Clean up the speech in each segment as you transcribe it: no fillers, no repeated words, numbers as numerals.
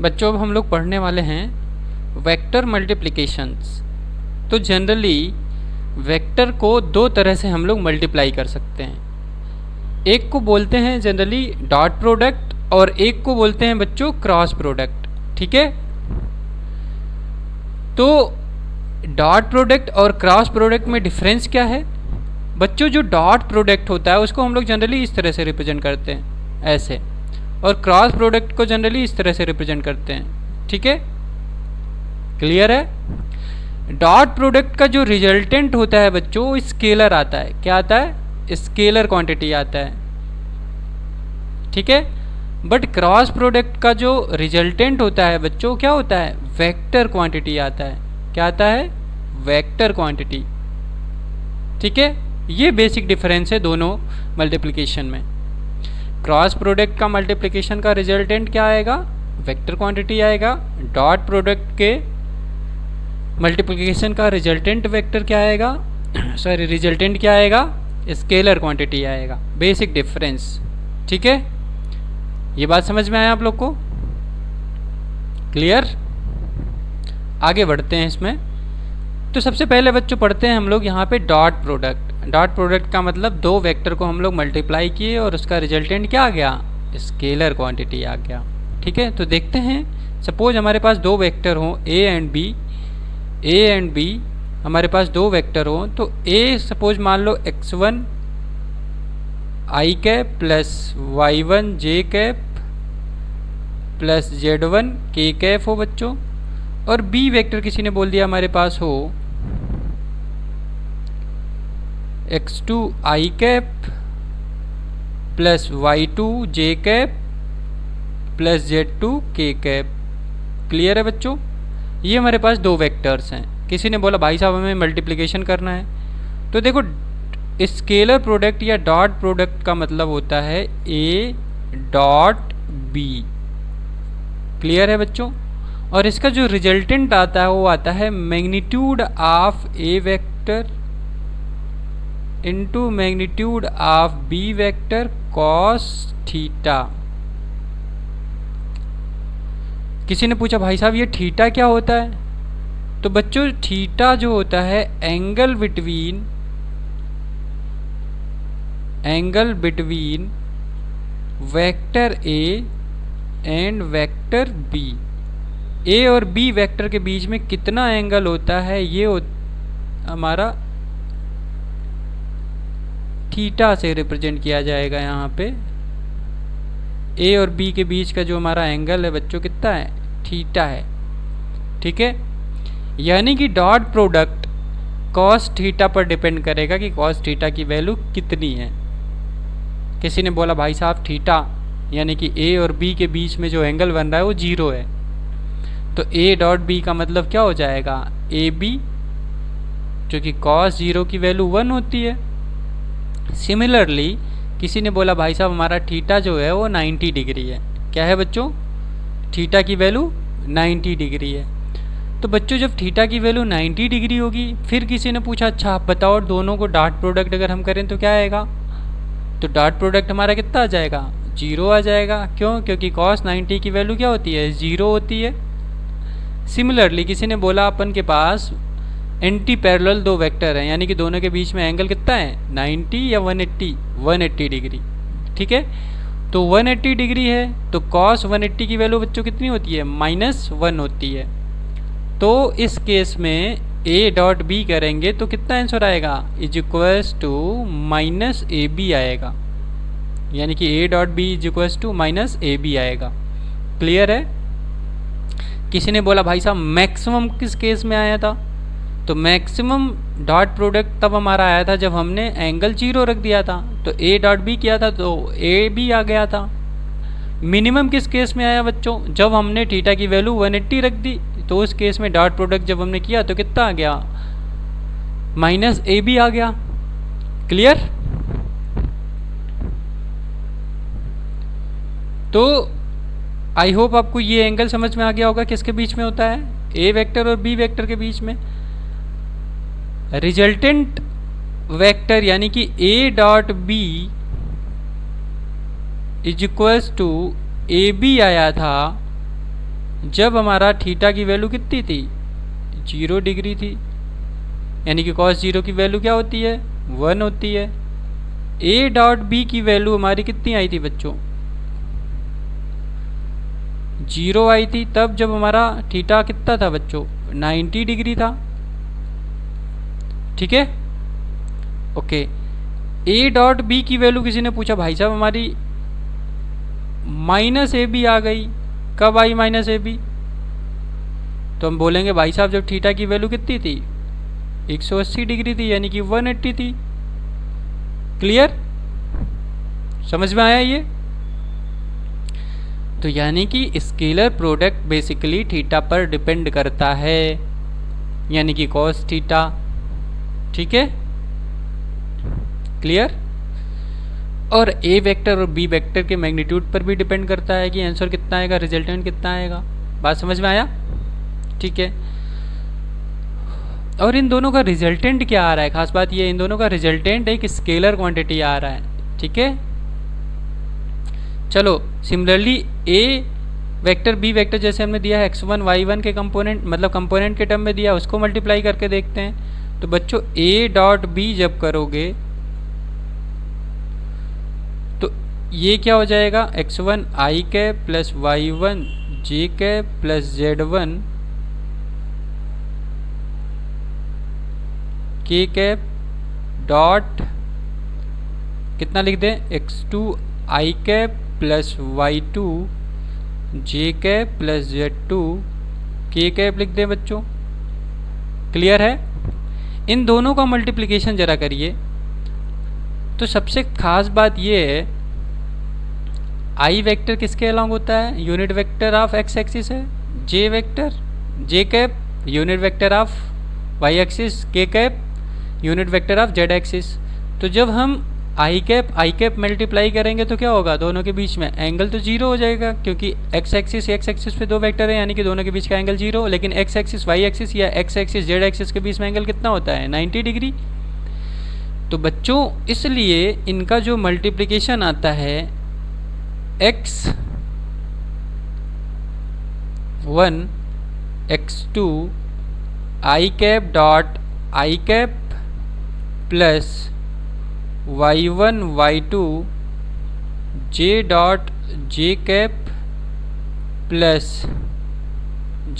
बच्चों अब हम लोग पढ़ने वाले हैं वेक्टर मल्टीप्लिकेशंस। तो जनरली वेक्टर को दो तरह से हम लोग मल्टीप्लाई कर सकते हैं। एक को बोलते हैं जनरली डॉट प्रोडक्ट और एक को बोलते हैं बच्चों क्रॉस प्रोडक्ट। ठीक है, तो डॉट प्रोडक्ट और क्रॉस प्रोडक्ट में डिफरेंस क्या है बच्चों? जो डॉट प्रोडक्ट होता है उसको हम लोग जनरली इस तरह से रिप्रेजेंट करते हैं, ऐसे, और क्रॉस प्रोडक्ट को जनरली इस तरह से रिप्रेजेंट करते हैं। ठीक है, क्लियर है? डॉट प्रोडक्ट का जो रिजल्टेंट होता है बच्चों वो स्केलर आता है। क्या आता है? स्केलर क्वांटिटी आता है। ठीक है, बट क्रॉस प्रोडक्ट का जो रिजल्टेंट होता है बच्चों क्या होता है? वेक्टर क्वांटिटी आता है। क्या आता है? Vector quantity. ठीक है, ये बेसिक डिफरेंस है दोनों मल्टीप्लिकेशन में। क्रॉस प्रोडक्ट का मल्टीप्लिकेशन का रिजल्टेंट क्या आएगा? वेक्टर क्वांटिटी आएगा। डॉट प्रोडक्ट के मल्टीप्लिकेशन का रिजल्टेंट वेक्टर क्या आएगा? सॉरी, रिजल्टेंट क्या आएगा? स्केलर क्वांटिटी आएगा। Basic difference. ठीक है, ये बात समझ में आया आप लोग को? क्लियर? आगे बढ़ते हैं इसमें। तो सबसे पहले बच्चों पढ़ते हैं हम लोग यहाँ पे डॉट प्रोडक्ट। डॉट प्रोडक्ट का मतलब दो वेक्टर को हम लोग मल्टीप्लाई किए और उसका रिजल्टेंट क्या आ गया? स्केलर क्वांटिटी आ गया। ठीक है, तो देखते हैं। सपोज हमारे पास दो वेक्टर हों ए एंड बी, हमारे पास दो वेक्टर हों, तो ए सपोज मान लो x1 i cap plus y1 j cap plus z1 k cap हो बच्चों, और बी वेक्टर किसी ने बोल दिया हमारे पास हो x2 i cap plus y2 j cap plus z2 k cap. Clear है बच्चों? ये हमारे पास दो वेक्टर्स हैं। किसी ने बोला भाई साहब हमें मल्टीप्लिकेशन करना है, तो देखो स्केलर प्रोडक्ट या डॉट प्रोडक्ट का मतलब होता है ए डॉट बी। क्लियर है बच्चों? और इसका जो रिजल्टेंट आता है वो आता है magnitude of A vector into magnitude of B vector cos theta. किसी ने पूछा भाई साहब ये थीटा क्या होता है? तो बच्चों थीटा जो होता है angle between vector A and vector B. A और बी वेक्टर के बीच में कितना एंगल होता है ये हमारा थीटा से रिप्रेजेंट किया जाएगा। यहाँ पे ए और बी के बीच का जो हमारा एंगल है बच्चों कितना है? थीटा है। ठीक है, यानी कि डॉट प्रोडक्ट कॉस थीटा पर डिपेंड करेगा कि कॉस थीटा की वैल्यू कितनी है। किसी ने बोला भाई साहब थीटा यानी कि ए और बी के बीच में जो एंगल बन रहा है वो जीरो है, तो ए डॉट बी का मतलब क्या हो जाएगा? ए बी, जो कि कॉस जीरो की वैल्यू 1 होती है। सिमिलरली किसी ने बोला भाई साहब हमारा थीटा जो है वो 90 डिग्री है। क्या है बच्चों? थीटा की वैल्यू 90 डिग्री है। तो बच्चों जब थीटा की वैल्यू 90 डिग्री होगी, फिर किसी ने पूछा अच्छा आप बताओ दोनों को डॉट प्रोडक्ट अगर हम करें तो क्या आएगा? तो डॉट प्रोडक्ट हमारा कितना आ जाएगा? 0 आ जाएगा। क्यों? क्योंकि कॉस 90 की वैल्यू क्या होती है? 0 होती है। सिमिलरली किसी ने बोला अपन के पास एंटी पैरेलल दो वेक्टर हैं, यानी कि दोनों के बीच में एंगल कितना है? 90 या 180 डिग्री। ठीक है, तो 180 डिग्री है, तो cos 180 की वैल्यू बच्चों कितनी होती है? -1 होती है। तो इस केस में a डॉट बी करेंगे तो कितना आंसर आएगा? Is equals to minus A B आएगा, यानी कि a dot B is equals to minus A B आएगा। क्लियर है? किसी ने बोला भाई साहब मैक्सिमम किस केस में आया था? तो मैक्सिमम डॉट प्रोडक्ट तब हमारा आया था जब हमने एंगल 0 रख दिया था, तो ए डॉट बी किया था तो ए बी आ गया था। मिनिमम किस केस में आया बच्चों? जब हमने थीटा की वैल्यू 180 रख दी, तो उस केस में डॉट प्रोडक्ट जब हमने किया तो कितना आ गया? माइनस ए बी आ गया। क्लियर? तो आई होप आपको ये एंगल समझ में आ गया होगा किसके बीच में होता है? ए वेक्टर और बी वेक्टर के बीच में। रिजल्टेंट वेक्टर यानी कि A dot B is equals to A B आया था, जब हमारा थीटा की वैल्यू कितनी थी, 0 डिग्री थी, यानी कि cos 0 की वैल्यू क्या होती है, 1 होती है। a डॉट बी की वैल्यू हमारी कितनी आई थी बच्चों, 0 आई थी, तब जब हमारा थीटा कितना था बच्चों, 90 डिग्री था। ठीक है, ओके। a डॉट बी की वैल्यू किसी ने पूछा भाई साहब हमारी माइनस ए बी आ गई, कब आई माइनस ए बी, तो हम बोलेंगे भाई साहब जब थीटा की वैल्यू कितनी थी, 180 डिग्री थी, यानी कि 180 थी। क्लियर, समझ में आया ये? तो यानी कि स्केलर प्रोडक्ट बेसिकली थीटा पर डिपेंड करता है, यानी कि cos थीटा। ठीक है, क्लियर। और ए वेक्टर और बी वेक्टर के मैग्नीट्यूड पर भी डिपेंड करता है कि आंसर कितना आएगा, रिजल्टेंट कितना आएगा। बात समझ में आया? ठीक है, और इन दोनों का रिजल्टेंट क्या आ रहा है, खास बात ये, इन दोनों का रिजल्टेंट एक स्केलर क्वांटिटी आ रहा है। ठीक है, चलो सिमिलरली ए वेक्टर बी वेक्टर जैसे हमने दिया है x1 y1 के कंपोनेंट, मतलब कंपोनेंट के टर्म में दिया, उसको मल्टीप्लाई करके देखते हैं। तो बच्चों a डॉट बी जब करोगे तो ये क्या हो जाएगा, x1 i cap plus y1 j cap plus z1 k cap dot कितना लिख दें, x2 i cap plus y2 j cap plus z2 k cap लिख दें बच्चों। क्लियर है? इन दोनों का मल्टीप्लिकेशन जरा करिए। तो सबसे खास बात ये है, आई वेक्टर किसके अलॉन्ग होता है, unit vector of X axis है, J vector J cap unit vector of Y axis, K cap unit vector of Z axis. तो जब हम आई कैप मल्टीप्लाई करेंगे तो क्या होगा, दोनों के बीच में एंगल तो जीरो हो जाएगा, क्योंकि एक्स एक्सिस पे दो वेक्टर है, यानी कि दोनों के बीच का एंगल जीरो। लेकिन एक्स एक्सिस वाई एक्सिस या एक्स एक्सिस जेड एक्सिस के बीच में एंगल कितना होता है, 90 डिग्री। तो बच्चों इसलिए इनका जो मल्टीप्लिकेशन आता है x1 x2 I cap dot I cap plus y1 y2 j dot J cap plus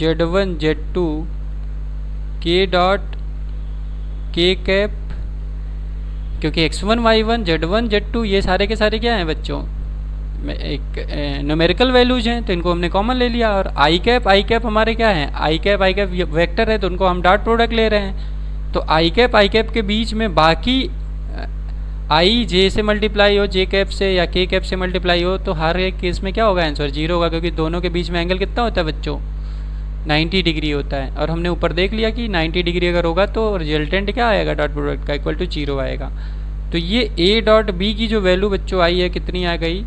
z1 z2 k dot k cap, क्योंकि x1 y1 z1 z2 ये सारे के सारे क्या हैं बच्चों, एक न्यूमेरिकल वैल्यूज हैं, तो इनको हमने कॉमन ले लिया। और आई कैप हमारे क्या हैं, आई कैप वेक्टर है, तो उनको हम डॉट प्रोडक्ट ले रहे हैं। तो आई कैप के बीच में बाकी आई जे से मल्टीप्लाई हो, जे कैप से या के कैप से मल्टीप्लाई हो, तो हर एक केस में क्या होगा, आंसर जीरो होगा, क्योंकि दोनों के बीच में एंगल कितना होता है बच्चों, 90 डिग्री होता है। और हमने ऊपर देख लिया कि 90 डिग्री अगर होगा तो रिजल्टेंट क्या आएगा, डॉट प्रोडक्ट का इक्वल टू जीरो आएगा। तो ये ए डॉट बी की जो वैल्यू बच्चों आई है कितनी आ गई,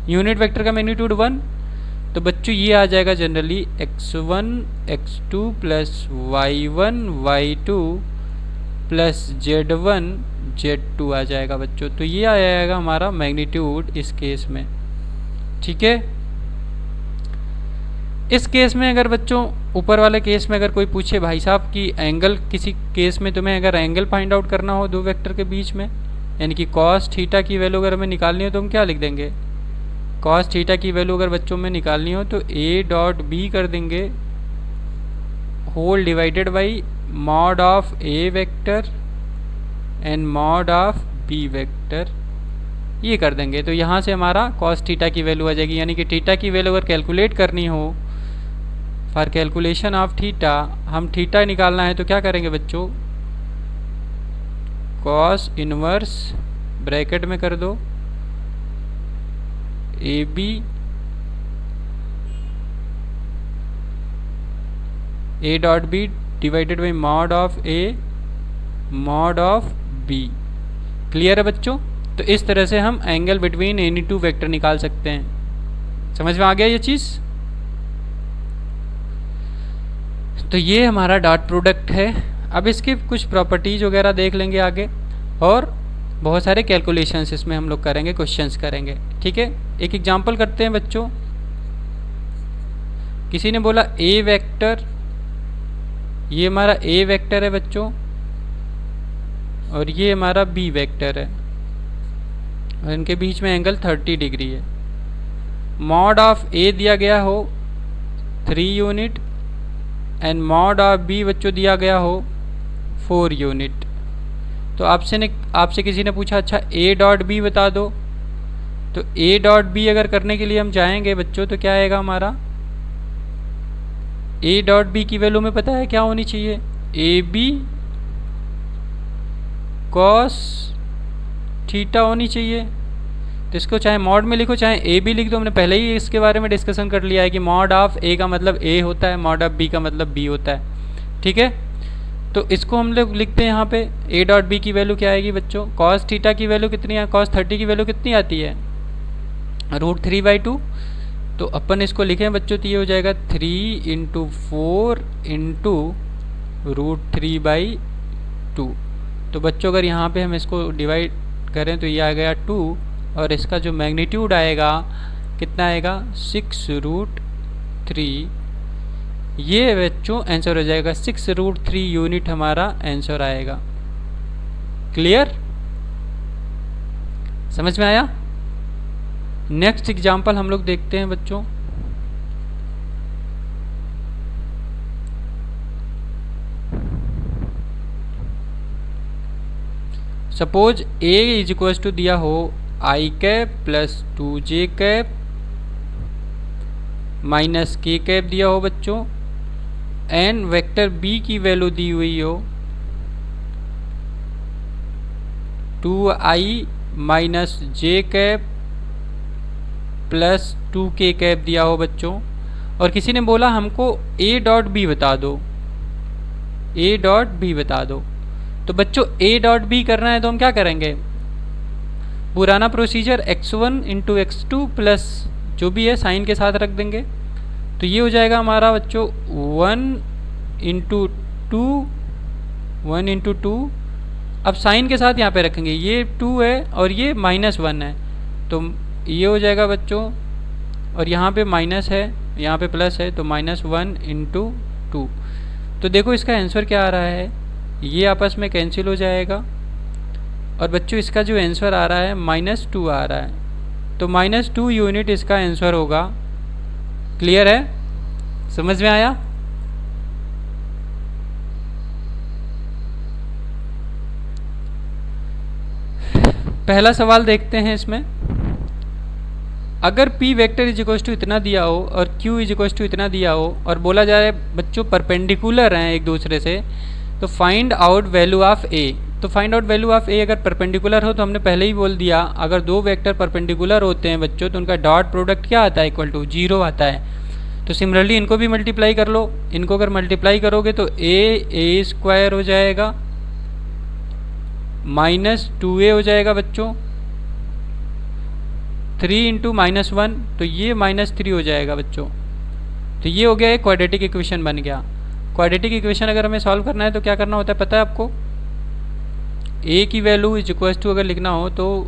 यूनिट वेक्टर का मैग्नीट्यूड 1। तो बच्चों ये आ जाएगा generally x1 x2 plus y1 y2 plus z1 z2 आ जाएगा बच्चों। तो ये आ जाएगा हमारा मैग्नीट्यूड इस केस में। ठीक है, इस केस में अगर बच्चों ऊपर वाले केस में अगर कोई पूछे भाई साहब कि एंगल, किसी केस में तुम्हें अगर एंगल फाइंड आउट करना हो दो वेक्टर के बीच में, यानी कि cos थीटा की वैल्यू अगर हमें निकालनी हो तो हम क्या लिख देंगे, cos थीटा की वैल्यू अगर बच्चों में निकालनी हो तो a डॉट बी कर देंगे whole divided by mod of a vector and mod of b vector, ये कर देंगे। तो यहाँ से हमारा cos थीटा की वैल्यू आ जाएगी, यानी कि थीटा की वैल्यू अगर कैलकुलेट करनी हो, फॉर कैलकुलेशन ऑफ थीटा, हम थीटा निकालना है तो क्या करेंगे बच्चों, cos इनवर्स ब्रैकेट में कर दो A B A dot B divided by mod of A mod of B. Clear है बच्चों? तो इस तरह से हम angle between any two vector निकाल सकते हैं। समझ में आ गया ये चीज़? तो ये हमारा डॉट प्रोडक्ट है। अब इसकी कुछ प्रॉपर्टीज वगैरह देख लेंगे आगे, और बहुत सारे कैलकुलेशंस इसमें हम लोग करेंगे, क्वेश्चंस करेंगे। ठीक है, एक एग्जांपल करते हैं बच्चों। किसी ने बोला ए वेक्टर, ये हमारा ए वेक्टर है बच्चों और ये हमारा बी वेक्टर है और इनके बीच में एंगल 30 डिग्री है। मॉड ऑफ ए दिया गया हो 3 unit and mod of B बच्चों दिया गया हो 4 यूनिट। तो आपसे किसी ने पूछा अच्छा ए डॉट बी बता दो, तो ए डॉट बी अगर करने के लिए हम जाएंगे बच्चों तो क्या आएगा हमारा, ए डॉट बी की वैल्यू में पता है क्या होनी चाहिए, ए बी कॉस थीटा होनी चाहिए। तो इसको चाहे मॉड में लिखो चाहे ए बी लिख दो, हमने पहले ही इसके बारे में डिस्कशन कर लिया है कि मॉड ऑफ ए का मतलब ए होता है, मॉड ऑफ बी का मतलब बी होता है। ठीक है, तो इसको हम लोग लिखते हैं यहाँ पे ए डॉट बी की वैल्यू क्या आएगी बच्चों, कॉस थीटा की वैल्यू कितनी है, कॉस 30 की वैल्यू कितनी आती है, √3/2। तो अपन इसको लिखें बच्चों तो ये हो जाएगा 3 × 4 × √3/2। तो बच्चों अगर यहाँ पे हम इसको डिवाइड करें तो ये आ गया 2 और इसका जो मैग्नीट्यूड आएगा कितना आएगा 6√3। ये बच्चों आंसर हो जाएगा 6√3 यूनिट हमारा आंसर आएगा। क्लियर, समझ में आया। नेक्स्ट एग्जांपल हम लोग देखते हैं बच्चों। Suppose A is equal to दिया हो i cap plus 2j cap minus k cap दिया हो बच्चों, एंड वेक्टर b की वैल्यू दी हुई हो 2i minus j cap plus 2k cap दिया हो बच्चों, और किसी ने बोला हमको a डॉट बी बता दो, a डॉट बी बता दो। तो बच्चों a डॉट बी करना है तो हम क्या करेंगे, पुराना प्रोसीजर x1 × x2 प्लस जो भी है साइन के साथ रख देंगे। तो ये हो जाएगा हमारा बच्चों 1 × 2। अब साइन के साथ यहाँ पे रखेंगे, ये 2 है और ये -1 है, तो ये हो जाएगा बच्चों, और यहाँ पे माइनस है यहाँ पे प्लस है, तो -1 × 2। तो देखो इसका आंसर क्या आ रहा है, ये आपस में कैंसिल हो जाएगा और बच्चों इसका जो आंसर आ रहा है -2 आ रहा है, तो -2 यूनिट इसका आंसर होगा। क्लियर है, समझ में आया। पहला सवाल देखते हैं इसमें, अगर p vector is equal to इतना दिया हो और q इज इक्वल टू इतना दिया हो और बोला जा रहा है बच्चों परपेंडिकुलर हैं एक दूसरे से, तो find out value of a। तो find out value of a अगर परपेंडिकुलर हो तो हमने पहले ही बोल दिया, अगर दो वेक्टर परपेंडिकुलर होते हैं बच्चों तो उनका डॉट प्रोडक्ट क्या आता है, इक्वल टू 0 आता है। तो सिमिलरली इनको भी मल्टीप्लाई कर लो, इनको अगर मल्टीप्लाई करोगे तो a² हो जाएगा -2a हो जाएगा बच्चों, 3 × -1 तो ये -3 हो जाएगा बच्चों। तो ये हो गया एक क्वाड्रेटिक इक्वेशन बन गया। क्वाड्रेटिक इक्वेशन अगर हमें सॉल्व करना है तो क्या करना होता है पता है आपको, a की वैल्यू इज इक्वल टू अगर लिखना हो तो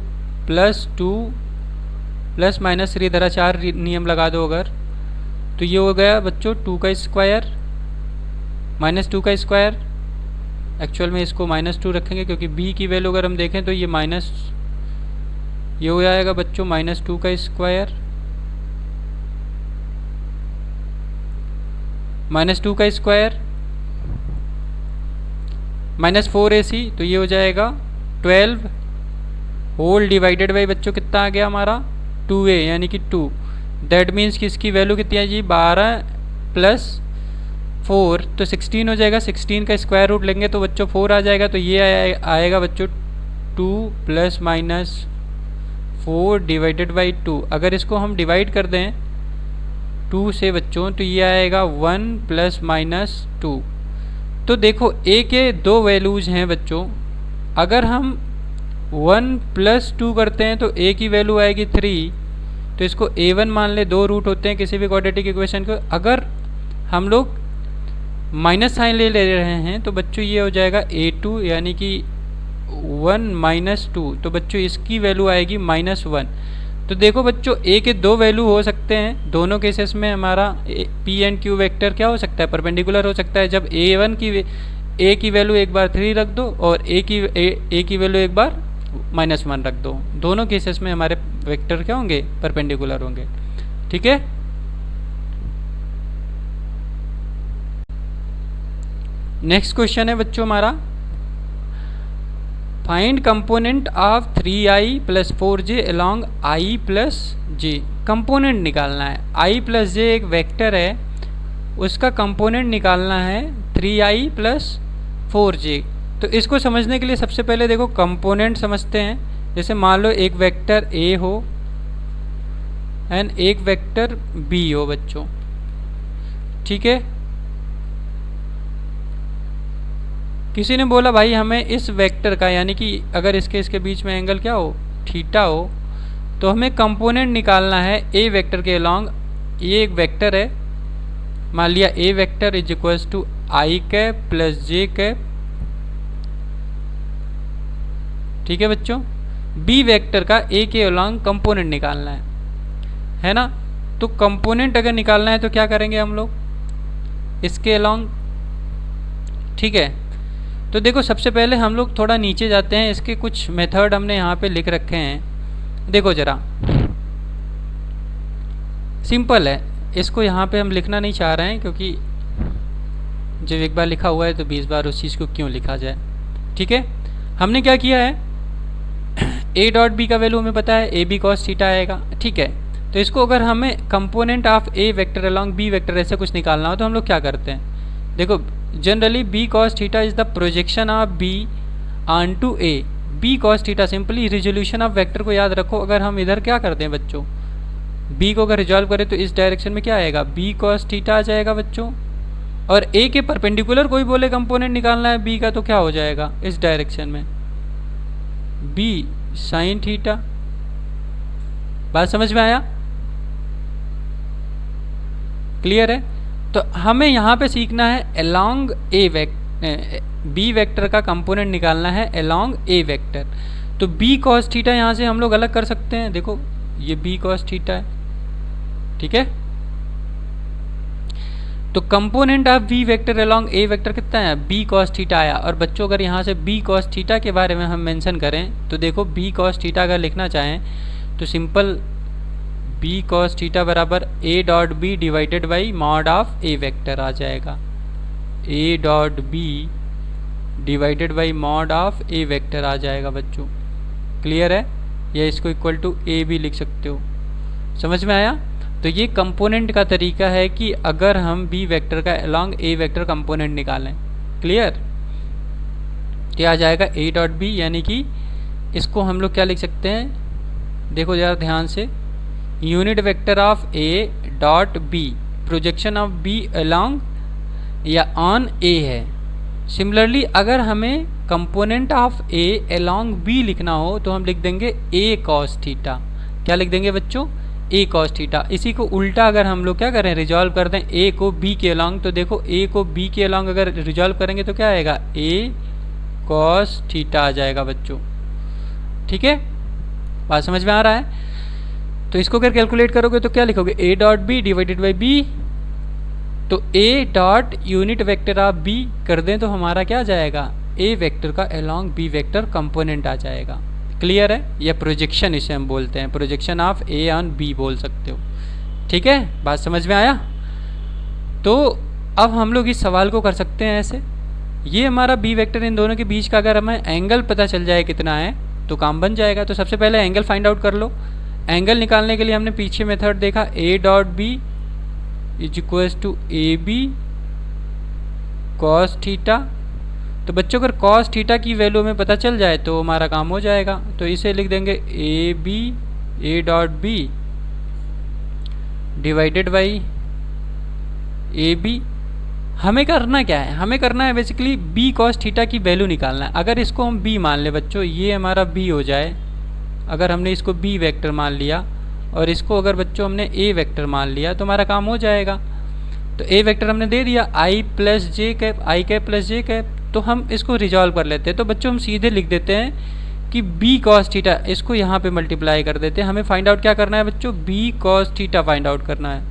+2 ± 3 धरा 4 नियम लगा दो अगर, तो ये हो गया बच्चों 2 का स्क्वायर -2 का स्क्वायर। एक्चुअल में इसको -2 रखेंगे क्योंकि b की वैल्यू अगर हम देखें तो ये हो जाएगा बच्चों -2 का स्क्वायर -2 का स्क्वायर -4ac, तो ये हो जाएगा 12 होल डिवाइडेड बाई बच्चों कितना आ गया हमारा 2a यानी कि 2। दैट मीन्स कि इसकी वैल्यू कितनी है जी 12 + 4 तो 16 हो जाएगा। 16 का स्क्वायर रूट लेंगे तो बच्चों 4 आ जाएगा, तो ये आएगा बच्चों 2 ± 4 डिवाइडेड बाई 2। अगर इसको हम डिवाइड कर दें 2 से बच्चों तो ये आएगा 1 ± 2। तो देखो a के दो वैल्यूज़ हैं बच्चों, अगर हम 1 + 2 करते हैं तो a की वैल्यू आएगी 3, तो इसको a1 मान ले, दो रूट होते हैं किसी भी क्वाड्रेटिक इक्वेशन को। अगर हम लोग माइनस साइन ले रहे हैं तो बच्चों ये हो जाएगा a2 यानी कि 1 - 2, तो बच्चों इसकी वैल्यू आएगी -1। तो देखो बच्चों ए के दो वैल्यू हो सकते हैं, दोनों केसेस में हमारा पी एंड क्यू वेक्टर क्या हो सकता है, परपेंडिकुलर हो सकता है। जब ए की वैल्यू एक बार 3 रख दो और ए की वैल्यू एक बार -1 रख दो, दोनों केसेस में हमारे वेक्टर क्या होंगे, परपेंडिकुलर होंगे। ठीक है, नेक्स्ट क्वेश्चन है बच्चों हमारा, find component of 3i + 4j along i + j। Component निकालना है, i + j एक वेक्टर है, उसका कंपोनेंट निकालना है 3i + 4j। तो इसको समझने के लिए सबसे पहले देखो कंपोनेंट समझते हैं। जैसे मान लो एक वेक्टर a हो एंड एक वेक्टर b हो बच्चों, ठीक है। किसी ने बोला भाई हमें इस वेक्टर का, यानी कि अगर इसके बीच में एंगल क्या हो, थीटा हो, तो हमें कंपोनेंट निकालना है ए वेक्टर के अलॉन्ग। ये एक वेक्टर है, मान लिया A vector is equals to i cap + j cap, ठीक है बच्चों। बी वेक्टर का ए के अलॉन्ग कंपोनेंट निकालना है ना। तो कंपोनेंट अगर निकालना है तो क्या करेंगे हम लोग, इसके अलॉन्ग, ठीक है। तो देखो सबसे पहले हम लोग थोड़ा नीचे जाते हैं, इसके कुछ मेथड हमने यहाँ पे लिख रखे हैं। देखो ज़रा सिंपल है, इसको यहाँ पे हम लिखना नहीं चाह रहे हैं, क्योंकि जब एक बार लिखा हुआ है तो 20 बार उस चीज़ को क्यों लिखा जाए। ठीक है, हमने क्या किया है, a डॉट बी का वैल्यू हमें पता है, ए बी कॉस थीटा आएगा, ठीक है। तो इसको अगर हमें component of A vector along B vector ऐसे कुछ निकालना हो तो हम लोग क्या करते हैं, देखो generally B cos theta is the projection of B on to A. B cos theta simply resolution of vector को याद रखो। अगर हम इधर क्या करते हैं बच्चों, बी को अगर रिजॉल्व करें तो इस डायरेक्शन में क्या आएगा, बी कॉस थीटा आ जाएगा बच्चों। और ए के परपेंडिकुलर कोई बोले कंपोनेंट निकालना है बी का, तो क्या हो जाएगा इस डायरेक्शन में, बी साइन थीटा। बात समझ में आया, क्लियर है। तो हमें यहाँ पे सीखना है अलोंग बी वेक्टर का कंपोनेंट निकालना है अलोंग ए वेक्टर। तो बी कॉस थीटा यहाँ से हम लोग अलग कर सकते हैं, देखो ये बी कॉस थीटा है, ठीक है। तो component of B vector along A vector कितना है, बी कॉस थीटा आया। और बच्चों अगर यहाँ से बी कॉस थीटा के बारे में हम मेंशन करें तो देखो बी कॉस थीटा अगर लिखना चाहें तो सिंपल बी कॉस थीटा बराबर A dot B divided by mod of A vector आ जाएगा, A dot B divided by mod of A vector आ जाएगा बच्चों, क्लियर है। या इसको इक्वल टू ए भी लिख सकते हो, समझ में आया। तो ये कंपोनेंट का तरीका है कि अगर हम बी वेक्टर का अलॉन्ग ए वेक्टर कंपोनेंट निकालें, क्लियर। क्या आ जाएगा ए डॉट बी, यानी कि इसको हम लोग क्या लिख सकते हैं, देखो ज़रा ध्यान से, unit vector of A dot B, projection of B along या ऑन ए है। सिमिलरली अगर हमें component of A along B लिखना हो तो हम लिख देंगे ए कॉस थीटा। क्या लिख देंगे बच्चों, ए कॉस थीटा। इसी को उल्टा अगर हम लोग क्या करें, रिजॉल्व कर दें ए को बी के अलॉन्ग, तो देखो ए को बी के अलॉन्ग अगर रिजॉल्व करेंगे तो क्या आएगा, ए कॉस थीटा आ जाएगा बच्चों, ठीक है। बात समझ में आ रहा है। तो इसको अगर कैलकुलेट करोगे तो क्या लिखोगे, A dot B divided by B. तो A dot unit vector of B कर दें तो हमारा क्या आ जाएगा, ए वेक्टर का अलॉन्ग बी वेक्टर कंपोनेंट आ जाएगा, क्लियर है। या प्रोजेक्शन इसे हम बोलते हैं, projection of A on B बोल सकते हो, ठीक है। बात समझ में आया। तो अब हम लोग इस सवाल को कर सकते हैं ऐसे, ये हमारा बी वेक्टर इन दोनों के बीच का अगर हमें एंगल पता चल जाए कितना है तो काम बन जाएगा। तो सबसे पहले एंगल फाइंड आउट कर लो। एंगल निकालने के लिए हमने पीछे मेथड देखा, A dot B is equals to A B cos theta. तो बच्चों अगर कॉस थीटा की वैल्यू हमें पता चल जाए तो हमारा काम हो जाएगा। तो इसे लिख देंगे A B, A dot B divided by A B. हमें करना क्या है, हमें करना है बेसिकली बी कॉस थीटा की वैल्यू निकालना है। अगर इसको हम बी मान ले बच्चों, ये हमारा बी हो जाए, अगर हमने इसको बी वेक्टर मान लिया और इसको अगर बच्चों हमने ए वेक्टर मान लिया तो हमारा काम हो जाएगा। तो ए वेक्टर हमने दे दिया आई प्लस जे कैप, आई कैप प्लस जे कैप। तो हम इसको रिजॉल्व कर लेते हैं। तो बच्चों हम सीधे लिख देते हैं कि बी कॉस थीटा, इसको यहाँ पे मल्टीप्लाई कर देते हैं। हमें फाइंड आउट क्या करना है बच्चों, B cos theta find out करना है।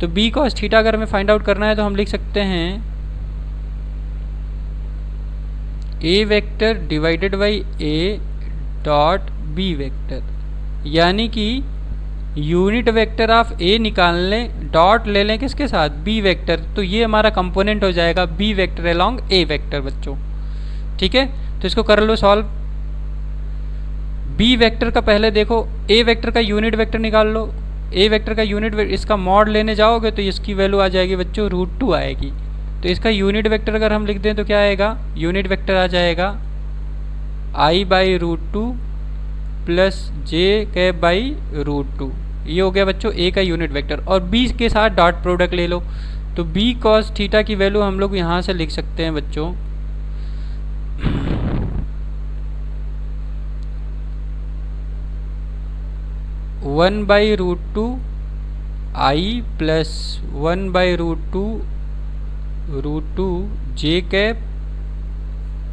तो बी कॉस थीटा अगर हमें फाइंड आउट करना है तो हम लिख सकते हैं A vector divided by A dot B vector, यानी कि यूनिट वेक्टर ऑफ ए निकाल लें, डॉट ले लें किसके साथ, बी वेक्टर। तो ये हमारा कंपोनेंट हो जाएगा B vector along A vector बच्चों। ठीक है, तो इसको कर लो सॉल्व। बी वेक्टर का पहले देखो, ए वेक्टर का यूनिट वेक्टर निकाल लो। ए वेक्टर का यूनिट इसका मॉड लेने जाओगे तो इसकी वैल्यू आ जाएगी बच्चों √2 आएगी। तो इसका यूनिट वेक्टर अगर हम लिख दें तो क्या आएगा, यूनिट वेक्टर आ जाएगा I/√2 प्लस j⁻√2। ये हो गया बच्चों ए का यूनिट वेक्टर। और बी के साथ डॉट प्रोडक्ट ले लो, तो बी कॉस थीटा की वैल्यू हम लोग यहाँ से लिख सकते हैं बच्चों 1/√2 I प्लस 1/√2 j⁻,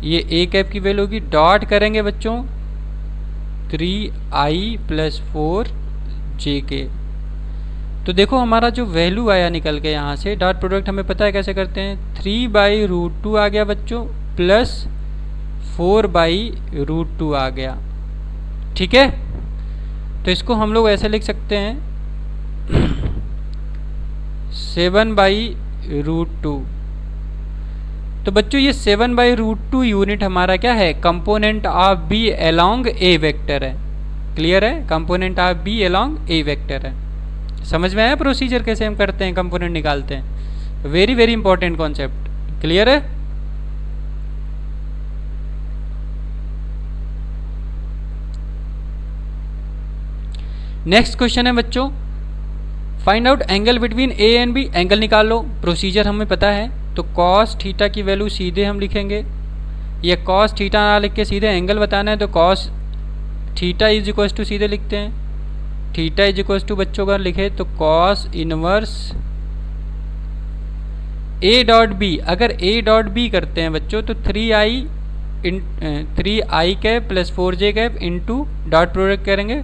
ये ए कैप की वैल्यू होगी, डॉट करेंगे बच्चों 3I प्लस 4 j⁻। तो देखो हमारा जो वैल्यू आया निकल के यहाँ से, डॉट प्रोडक्ट हमें पता है कैसे करते हैं, 3/√2 आ गया बच्चों प्लस 4/√2 आ गया। ठीक है, तो इसको हम लोग ऐसे लिख सकते हैं 7/√2। तो बच्चों ये 7/√2 यूनिट हमारा क्या है, component of B along A vector है। क्लियर है, component of B along A vector है। समझ में आया प्रोसीजर कैसे हम करते हैं, कंपोनेंट निकालते हैं। Very very important concept. Clear है। नेक्स्ट क्वेश्चन है बच्चों, find out angle between A and B. Angle निकाल लो, प्रोसीजर हमें पता है। तो कॉस थीटा की वैल्यू सीधे हम लिखेंगे, ये कॉस थीटा ना लिख के सीधे एंगल बताना है, तो cos theta is equal to सीधे लिखते हैं, थीटा इज इक्वल टू बच्चों का लिखे तो cos inverse A dot B. अगर ए डॉट बी करते हैं बच्चों तो 3i cap plus 4j cap into dot product करेंगे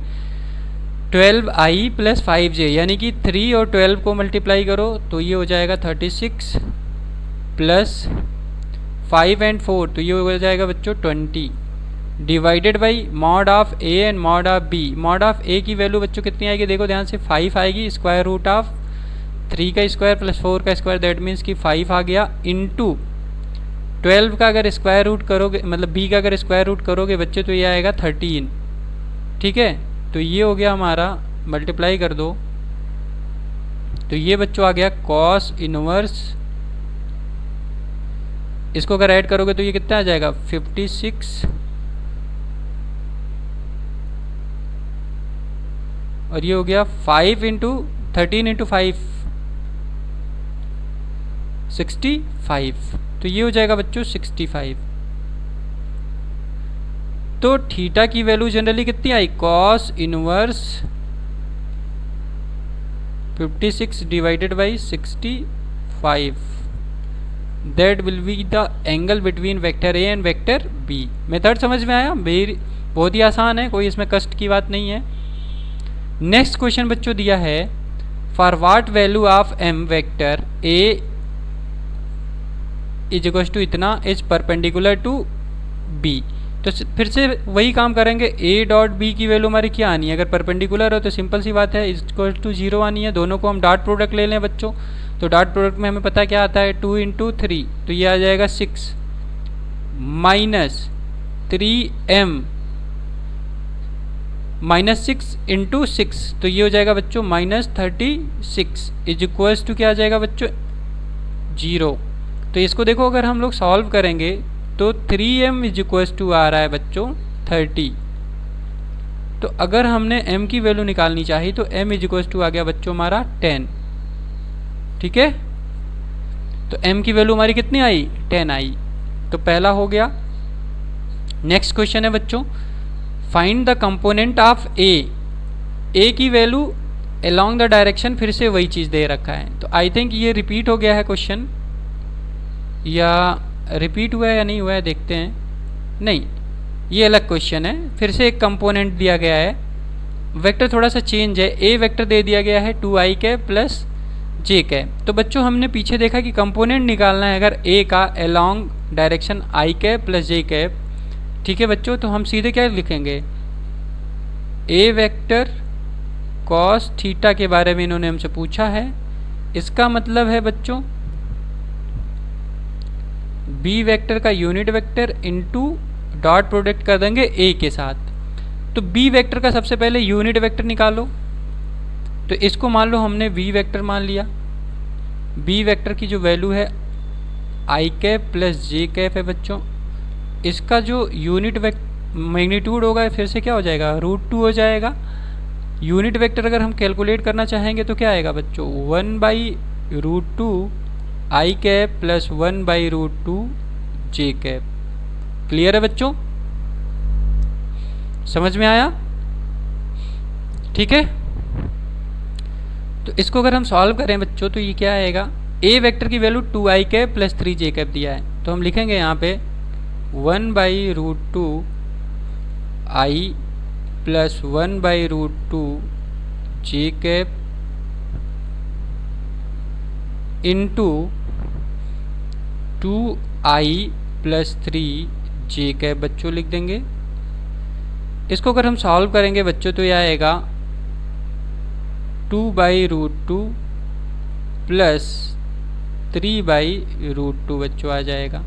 12i प्लस 5j, यानी कि 3 और 12 को मल्टीप्लाई करो तो ये हो जाएगा 36 प्लस 5 एंड 4 तो ये हो जाएगा बच्चों 20 divided by mod of A and mod of B. Mod of A की वैल्यू बच्चों कितनी आएगी, देखो ध्यान से 5 आएगी, स्क्वायर रूट ऑफ 3 का स्क्वायर प्लस 4 का स्क्वायर, दैट मीन्स कि 5 आ गया, इंटू 12 का अगर स्क्वायर रूट करोगे, मतलब बी का अगर स्क्वायर रूट करोगे बच्चे तो ये आएगा 13। ठीक है, तो ये हो गया हमारा, मल्टीप्लाई कर दो तो ये बच्चों आ गया कॉस इनवर्स, इसको अगर ऐड करोगे तो ये कितना आ जाएगा 56 और ये हो गया 5 इंटू 13 इंटू 5 65, तो ये हो जाएगा बच्चों 65। तो थीटा की वैल्यू जनरली कितनी आई, cos inverse 56 divided by 65, that will be the angle between vector A and vector B. Method समझ में आया, बहुत ही आसान है, कोई इसमें कष्ट की बात नहीं है। नेक्स्ट क्वेश्चन बच्चों दिया है, for what value of M vector A is equal to इतना इज परपेंडिकुलर टू बी। तो फिर से वही काम करेंगे, ए डॉट बी की वैल्यू हमारी क्या आनी है, अगर परपेंडिकुलर हो तो सिंपल सी बात है इक्वल टू 0 आनी है। दोनों को हम डॉट प्रोडक्ट ले लें बच्चों, तो डॉट प्रोडक्ट में हमें पता क्या आता है 2 इंटू 3 तो ये आ जाएगा 6 माइनस 3m माइनस 6 इंटू 6 तो ये हो जाएगा बच्चों -36 इज इक्वल्स टू क्या आ जाएगा बच्चों 0। तो इसको देखो अगर हम लोग सॉल्व करेंगे तो 3m इज इक्वल्स टू आ रहा है बच्चों 30। तो अगर हमने m की वैल्यू निकालनी चाहिए तो m इज इक्वल्स टू आ गया बच्चों हमारा 10। ठीक है, तो m की वैल्यू हमारी कितनी आई 10 आई, तो पहला हो गया। नेक्स्ट क्वेश्चन है बच्चों, find the component of A की वैल्यू अलोंग द डायरेक्शन, फिर से वही चीज़ दे रखा है। तो आई थिंक ये रिपीट हो गया है क्वेश्चन, या रिपीट हुआ है या नहीं हुआ है देखते हैं। नहीं, ये अलग क्वेश्चन है। फिर से एक कंपोनेंट दिया गया है, वेक्टर थोड़ा सा चेंज है। ए वेक्टर दे दिया गया है 2i कैप प्लस जे कैप। तो बच्चों हमने पीछे देखा कि कंपोनेंट निकालना है अगर ए का along direction I cap plus J cap. ठीक है बच्चों, तो हम सीधे क्या लिखेंगे, ए वेक्टर कॉस थीटा के बारे में इन्होंने हमसे पूछा है। इसका मतलब है बच्चों बी वेक्टर का unit vector into dot product कर देंगे ए के साथ। तो बी वेक्टर का सबसे पहले यूनिट वेक्टर निकालो। तो इसको मान लो हमने वी वेक्टर मान लिया। बी वेक्टर की जो वैल्यू है आई कैप प्लस जे कैप है बच्चों। इसका जो यूनिट मैग्नीट्यूड होगा फिर से क्या हो जाएगा, √2 हो जाएगा। यूनिट वेक्टर अगर हम कैलकुलेट करना चाहेंगे तो क्या आएगा बच्चों, 1/√2 आई कैप प्लस 1/√2 जे कैप। क्लियर है बच्चों, समझ में आया? ठीक है, तो इसको अगर हम सॉल्व करें बच्चों तो ये क्या आएगा, ए वेक्टर की value 2i cap plus 3j cap दिया है। तो हम लिखेंगे यहाँ पे 1/√2 i plus 1/√2 J cap into 2i plus 3j cap बच्चों लिख देंगे। इसको अगर हम सॉल्व करेंगे बच्चों तो यह आएगा 2/√2 प्लस 3/√2 बच्चों आ जाएगा।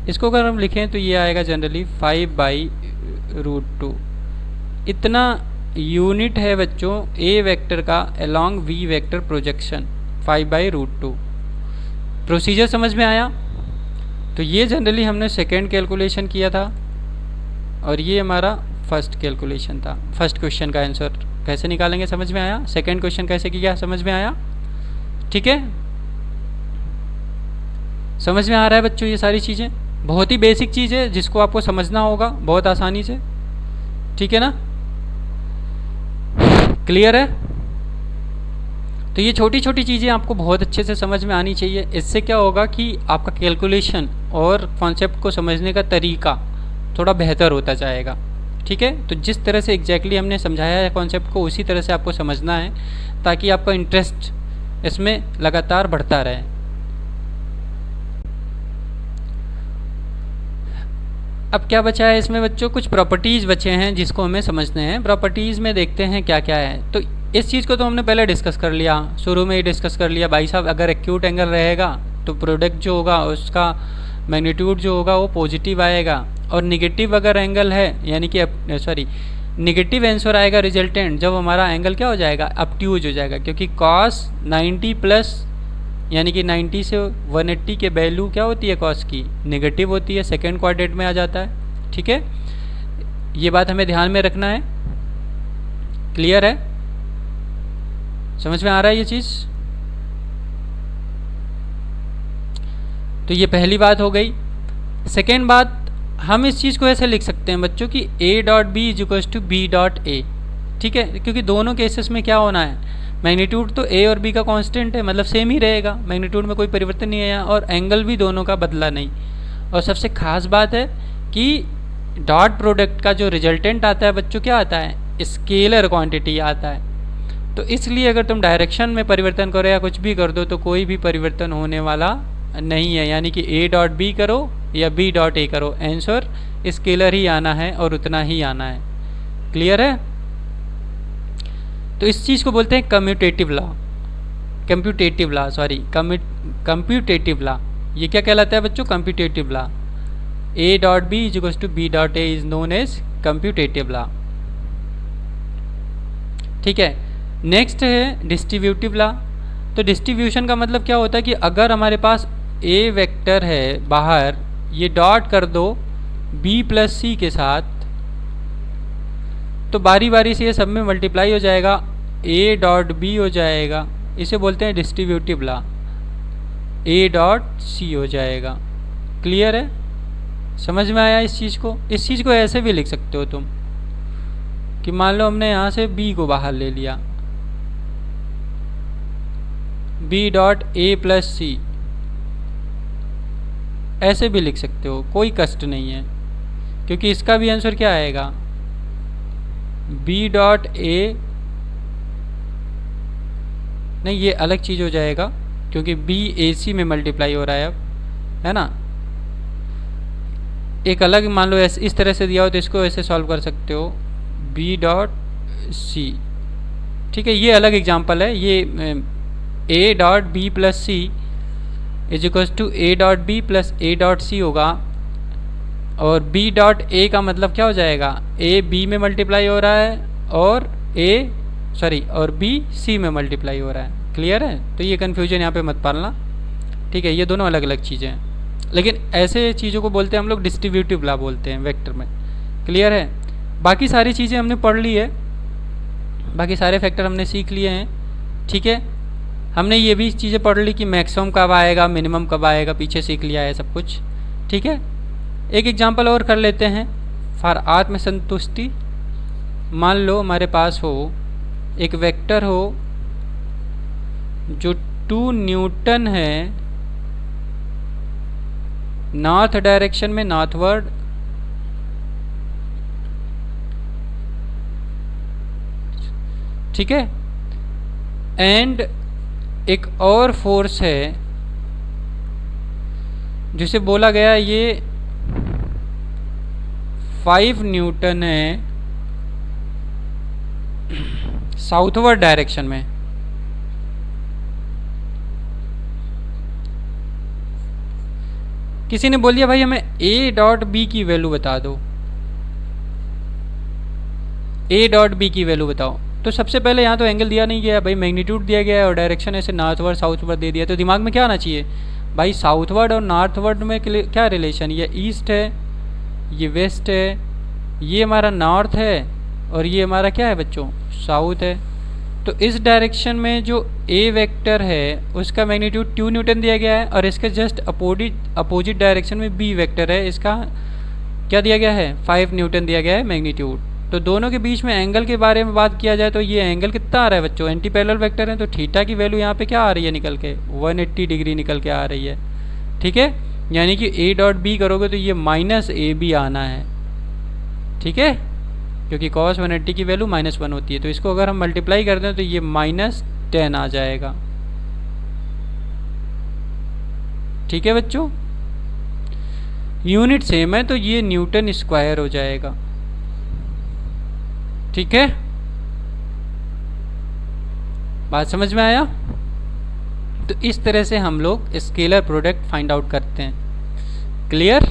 इसको अगर हम लिखें तो ये आएगा जनरली 5/√2। इतना यूनिट है बच्चों ए वेक्टर का along V vector projection 5/√2। Procedure समझ में आया? तो ये जनरली हमने सेकेंड कैलकुलेशन किया था और ये हमारा फर्स्ट कैलकुलेशन था। फर्स्ट क्वेश्चन का आंसर कैसे निकालेंगे समझ में आया? सेकेंड क्वेश्चन कैसे किया समझ में आया? ठीक है, समझ में आ रहा है बच्चों? ये सारी चीज़ें बहुत ही बेसिक चीज़ है जिसको आपको समझना होगा बहुत आसानी से। ठीक है ना, क्लियर है? तो ये छोटी छोटी चीज़ें आपको बहुत अच्छे से समझ में आनी चाहिए। इससे क्या होगा कि आपका कैलकुलेशन और कॉन्सेप्ट को समझने का तरीका थोड़ा बेहतर होता जाएगा। ठीक है, तो जिस तरह से एग्जैक्टली हमने समझाया है कॉन्सेप्ट को उसी तरह से आपको समझना है ताकि आपका इंटरेस्ट इसमें लगातार बढ़ता रहे। अब क्या बचा है इसमें बच्चों, कुछ प्रॉपर्टीज़ बचे हैं जिसको हमें समझने हैं। प्रॉपर्टीज़ में देखते हैं क्या क्या है। तो इस चीज़ को तो हमने पहले डिस्कस कर लिया, शुरू में ही डिस्कस कर लिया भाई साहब। अगर एक्यूट एंगल रहेगा तो प्रोडक्ट जो होगा उसका मैग्नीट्यूड जो होगा वो पॉजिटिव आएगा, और निगेटिव अगर एंगल है यानी कि निगेटिव आंसर आएगा रिजल्टेंट जब हमारा एंगल क्या हो जाएगा, ऑब्ट्यूज हो जाएगा। क्योंकि कॉस 90 प्लस यानी कि 90 से 180 के वैल्यू क्या होती है कॉस की, नेगेटिव होती है, सेकेंड क्वाड्रेंट में आ जाता है। ठीक है, ये बात हमें ध्यान में रखना है। क्लियर है, समझ में आ रहा है ये चीज़? तो ये पहली बात हो गई। सेकेंड बात, हम इस चीज़ को ऐसे लिख सकते हैं बच्चों कि A.B=B.A। ठीक है, क्योंकि दोनों केसेस में क्या होना है, मैग्नीट्यूड तो ए और बी का कांस्टेंट है, मतलब सेम ही रहेगा, मैग्नीट्यूड में कोई परिवर्तन नहीं आया, और एंगल भी दोनों का बदला नहीं। और सबसे खास बात है कि डॉट प्रोडक्ट का जो रिजल्टेंट आता है बच्चों क्या आता है, स्केलर क्वांटिटी आता है। तो इसलिए अगर तुम डायरेक्शन में परिवर्तन करो या कुछ भी कर दो तो कोई भी परिवर्तन होने वाला नहीं है। यानी कि A.B करो या B.A करो, आंसर स्केलर ही आना है और उतना ही आना है। क्लियर है? तो इस चीज़ को बोलते हैं कम्यूटेटिव लॉ, कंप्यूटेटिव लॉ। ये क्या कहलाता है बच्चों, commutative law. A.B=B.A is known as commutative law. ठीक है, नेक्स्ट है डिस्ट्रीब्यूटिव लॉ। तो डिस्ट्रीब्यूशन का मतलब क्या होता है कि अगर हमारे पास ए वेक्टर है बाहर, ये डॉट कर दो B प्लस सी के साथ, तो बारी बारी से ये सब में मल्टीप्लाई हो जाएगा, A.B हो जाएगा। इसे बोलते हैं डिस्ट्रीब्यूटिव लॉ, A.C हो जाएगा। क्लियर है, समझ में आया इस चीज़ को? इस चीज़ को ऐसे भी लिख सकते हो तुम कि मान लो हमने यहाँ से B को बाहर ले लिया, B.A प्लस सी, ऐसे भी लिख सकते हो, कोई कष्ट नहीं है। क्योंकि इसका भी आंसर क्या आएगा, बी डॉट ए, नहीं ये अलग चीज़ हो जाएगा क्योंकि बी ए सी में मल्टीप्लाई हो रहा है अब, है ना। एक अलग मान लो ऐसे इस तरह से दिया हो तो इसको ऐसे सॉल्व कर सकते हो, बी डॉट सी, ठीक है। ये अलग एग्जांपल है, ये A dot B plus C is equals to A dot B plus A dot C होगा, और बी डॉट ए का मतलब क्या हो जाएगा, ए बी में मल्टीप्लाई हो रहा है और और बी सी में मल्टीप्लाई हो रहा है। क्लियर है, तो ये कन्फ्यूजन यहाँ पे मत पालना, ठीक है। ये दोनों अलग अलग चीज़ें हैं, लेकिन ऐसे चीज़ों को बोलते हैं हम लोग डिस्ट्रीब्यूटिव लॉ बोलते हैं वेक्टर में। क्लियर है, बाकी सारी चीज़ें हमने पढ़ ली है, बाकी सारे फैक्टर हमने सीख लिए हैं, ठीक है। हमने ये भी चीज़ें पढ़ ली कि मैक्सिमम कब आएगा, मिनिमम कब आएगा, पीछे सीख लिया है सब कुछ, ठीक है। एक एग्जांपल और कर लेते हैं फॉर आत्म संतुष्टि। मान लो हमारे पास हो एक वेक्टर हो जो 2 न्यूटन है नॉर्थ डायरेक्शन में, नॉर्थवर्ड, ठीक है, एंड एक और फोर्स है जिसे बोला गया ये 5 न्यूटन है साउथवर्ड डायरेक्शन में। किसी ने बोल दिया भाई हमें ए डॉट बी की वैल्यू बता दो, ए डॉट बी की वैल्यू बताओ। तो सबसे पहले यहाँ तो एंगल दिया नहीं गया भाई, मैग्नीट्यूड दिया गया है और डायरेक्शन ऐसे नॉर्थवर्ड साउथवर्ड दे दिया। तो दिमाग में क्या आना चाहिए भाई, साउथवर्ड और नॉर्थवर्ड में क्या रिलेशन, ये ईस्ट है, ये वेस्ट है, ये हमारा नॉर्थ है और ये हमारा क्या है बच्चों, साउथ है। तो इस डायरेक्शन में जो ए वेक्टर है उसका मैग्नीट्यूड 2 न्यूटन दिया गया है, और इसके जस्ट अपोजिट डायरेक्शन में बी वेक्टर है, इसका क्या दिया गया है, 5 न्यूटन दिया गया है मैग्नीट्यूड। तो दोनों के बीच में एंगल के बारे में बात किया जाए तो ये एंगल कितना आ रहा है बच्चों, एंटी पैरेलल वेक्टर है, तो थीटा की वैल्यू यहाँ पे क्या आ रही है निकल के, 180 डिग्री निकल के आ रही है, ठीक है। यानी कि ए डॉट बी करोगे तो ये माइनस ए बी आना है, ठीक है, क्योंकि cos 180 की वैल्यू -1 होती है। तो इसको अगर हम मल्टीप्लाई कर दें तो ये -10 आ जाएगा, ठीक है बच्चों। यूनिट सेम है तो ये न्यूटन स्क्वायर हो जाएगा, ठीक है। बात समझ में आया। तो इस तरह से हम लोग स्केलर प्रोडक्ट फाइंड आउट करते हैं। Clear,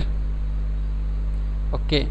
okay.